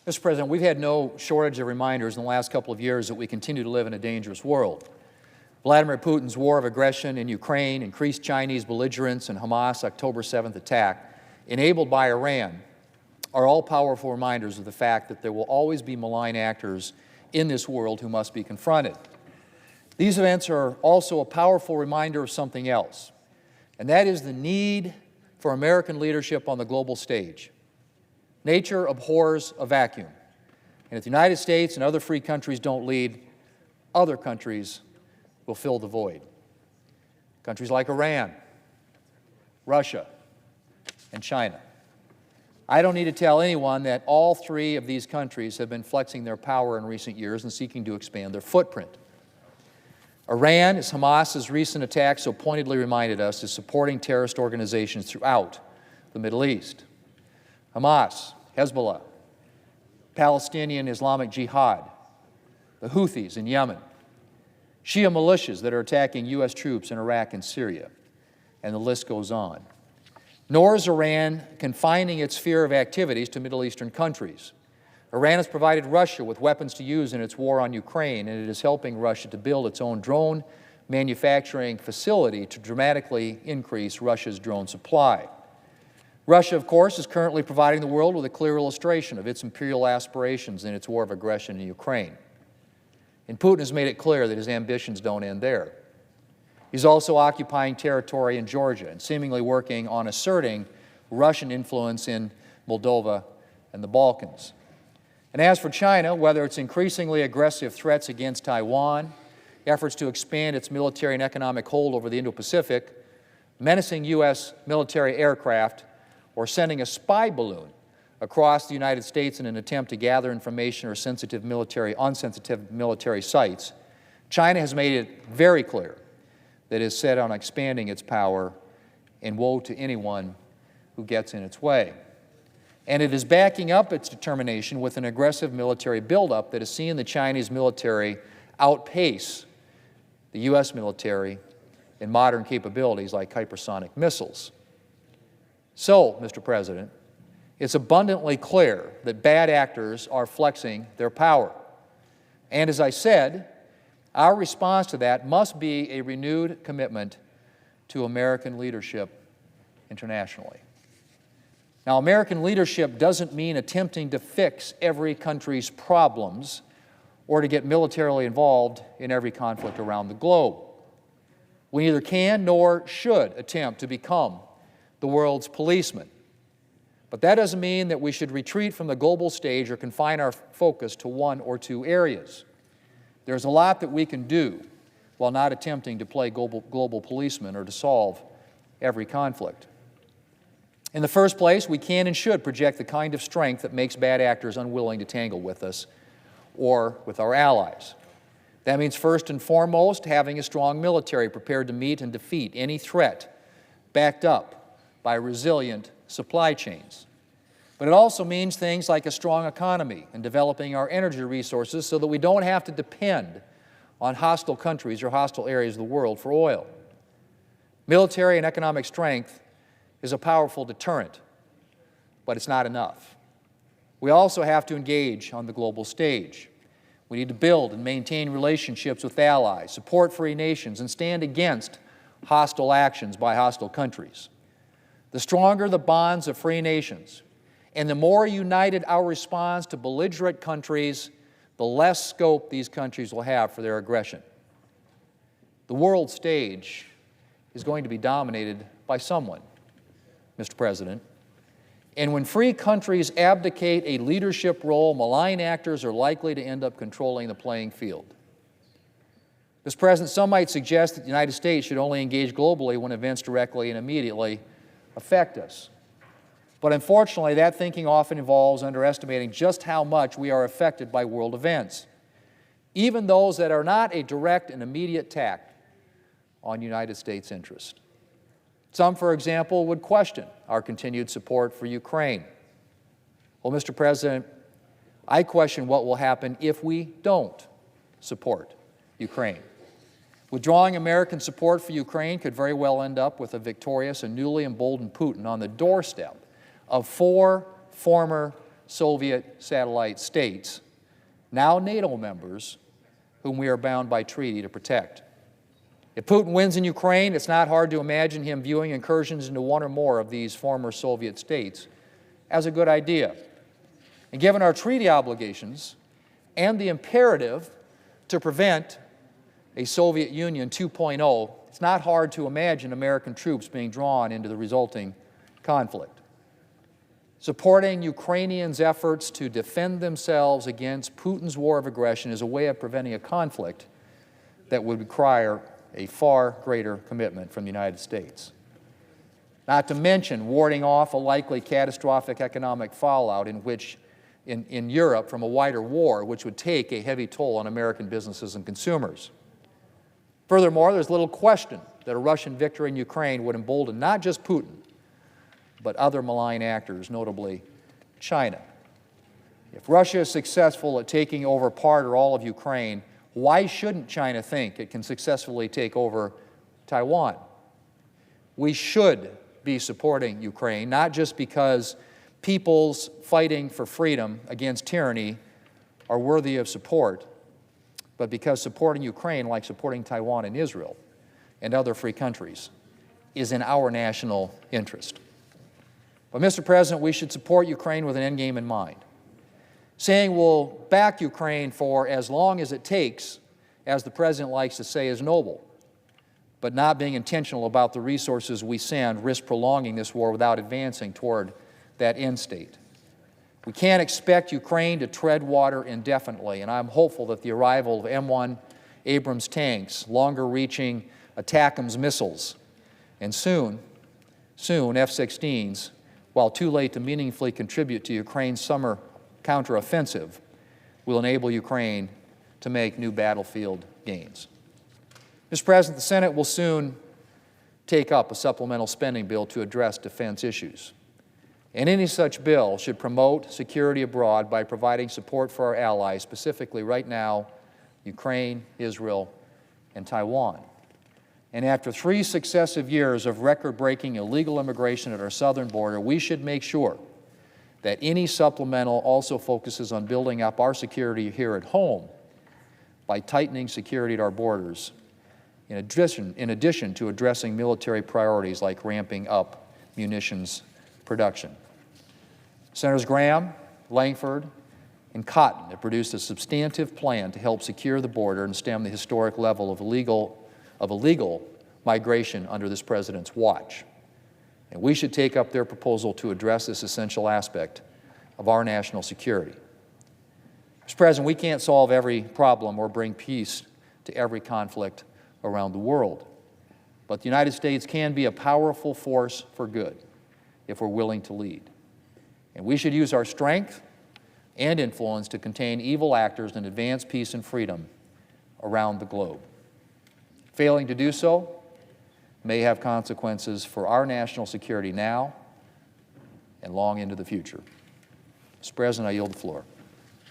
Mr. President, we've had no shortage of reminders in the last couple of years that we continue to live in a dangerous world. Vladimir Putin's war of aggression in Ukraine, increased Chinese belligerence, and Hamas' October 7th attack, enabled by Iran, are all powerful reminders of the fact that there will always be malign actors in this world who must be confronted. These events are also a powerful reminder of something else, and that is the need for American leadership on the global stage. Nature abhors a vacuum, and if the United States and other free countries don't lead, other countries will fill the void. Countries like Iran, Russia, and China. I don't need to tell anyone that all three of these countries have been flexing their power in recent years and seeking to expand their footprint. Iran, as Hamas's recent attacks so pointedly reminded us, is supporting terrorist organizations throughout the Middle East. Hamas, Hezbollah, Palestinian Islamic Jihad, the Houthis in Yemen, Shia militias that are attacking U.S. troops in Iraq and Syria, and the list goes on. Nor is Iran confining its sphere of activities to Middle Eastern countries. Iran has provided Russia with weapons to use in its war on Ukraine, and it is helping Russia to build its own drone manufacturing facility to dramatically increase Russia's drone supply. Russia, of course, is currently providing the world with a clear illustration of its imperial aspirations in its war of aggression in Ukraine. And Putin has made it clear that his ambitions don't end there. He's also occupying territory in Georgia and seemingly working on asserting Russian influence in Moldova and the Balkans. And as for China, whether it's increasingly aggressive threats against Taiwan, efforts to expand its military and economic hold over the Indo-Pacific, menacing U.S. military aircraft, or sending a spy balloon across the United States in an attempt to gather information or on sensitive military sites, China has made it very clear that it is set on expanding its power, and woe to anyone who gets in its way. And it is backing up its determination with an aggressive military buildup that has seen the Chinese military outpace the U.S. military in modern capabilities like hypersonic missiles. So, Mr. President, it's abundantly clear that bad actors are flexing their power. And as I said, our response to that must be a renewed commitment to American leadership internationally. Now, American leadership doesn't mean attempting to fix every country's problems or to get militarily involved in every conflict around the globe. We neither can nor should attempt to become the world's policeman. But that doesn't mean that we should retreat from the global stage or confine our focus to one or two areas. There's a lot that we can do while not attempting to play global policeman or to solve every conflict. In the first place, we can and should project the kind of strength that makes bad actors unwilling to tangle with us or with our allies. That means first and foremost having a strong military prepared to meet and defeat any threat, backed up by resilient supply chains. But it also means things like a strong economy and developing our energy resources so that we don't have to depend on hostile countries or hostile areas of the world for oil. Military and economic strength is a powerful deterrent, but it's not enough. We also have to engage on the global stage. We need to build and maintain relationships with allies, support free nations, and stand against hostile actions by hostile countries. The stronger the bonds of free nations, and the more united our response to belligerent countries, the less scope these countries will have for their aggression. The world stage is going to be dominated by someone, Mr. President. And when free countries abdicate a leadership role, malign actors are likely to end up controlling the playing field. Mr. President, some might suggest that the United States should only engage globally when events directly and immediately affect us. But unfortunately, that thinking often involves underestimating just how much we are affected by world events, even those that are not a direct and immediate attack on United States interest. Some, for example, would question our continued support for Ukraine. Well, Mr. President, I question what will happen if we don't support Ukraine. Withdrawing American support for Ukraine could very well end up with a victorious and newly emboldened Putin on the doorstep of 4 former Soviet satellite states, now NATO members, whom we are bound by treaty to protect. If Putin wins in Ukraine, it's not hard to imagine him viewing incursions into one or more of these former Soviet states as a good idea. And given our treaty obligations and the imperative to prevent a Soviet Union 2.0, it's not hard to imagine American troops being drawn into the resulting conflict. Supporting Ukrainians' efforts to defend themselves against Putin's war of aggression is a way of preventing a conflict that would require a far greater commitment from the United States. Not to mention warding off a likely catastrophic economic fallout in Europe from a wider war, which would take a heavy toll on American businesses and consumers. Furthermore, there's little question that a Russian victory in Ukraine would embolden not just Putin, but other malign actors, notably China. If Russia is successful at taking over part or all of Ukraine, why shouldn't China think it can successfully take over Taiwan? We should be supporting Ukraine, not just because peoples fighting for freedom against tyranny are worthy of support, but because supporting Ukraine, like supporting Taiwan and Israel and other free countries, is in our national interest. But, Mr. President, we should support Ukraine with an endgame in mind. Saying we'll back Ukraine for as long as it takes, as the President likes to say, is noble, but not being intentional about the resources we send risks prolonging this war without advancing toward that end state. We can't expect Ukraine to tread water indefinitely, and I'm hopeful that the arrival of M1 Abrams tanks, longer-reaching ATACMS missiles, and soon F-16s, while too late to meaningfully contribute to Ukraine's summer counteroffensive, will enable Ukraine to make new battlefield gains. Mr. President, the Senate will soon take up a supplemental spending bill to address defense issues. And any such bill should promote security abroad by providing support for our allies, specifically right now, Ukraine, Israel, and Taiwan. And after 3 successive years of record-breaking illegal immigration at our southern border, we should make sure that any supplemental also focuses on building up our security here at home by tightening security at our borders, in addition to addressing military priorities like ramping up munitions production. Senators Graham, Langford, and Cotton have produced a substantive plan to help secure the border and stem the historic level of illegal migration under this President's watch. And we should take up their proposal to address this essential aspect of our national security. Mr. President, we can't solve every problem or bring peace to every conflict around the world, but the United States can be a powerful force for good if we're willing to lead. And we should use our strength and influence to contain evil actors and advance peace and freedom around the globe. Failing to do so may have consequences for our national security now and long into the future. Mr. President, I yield the floor.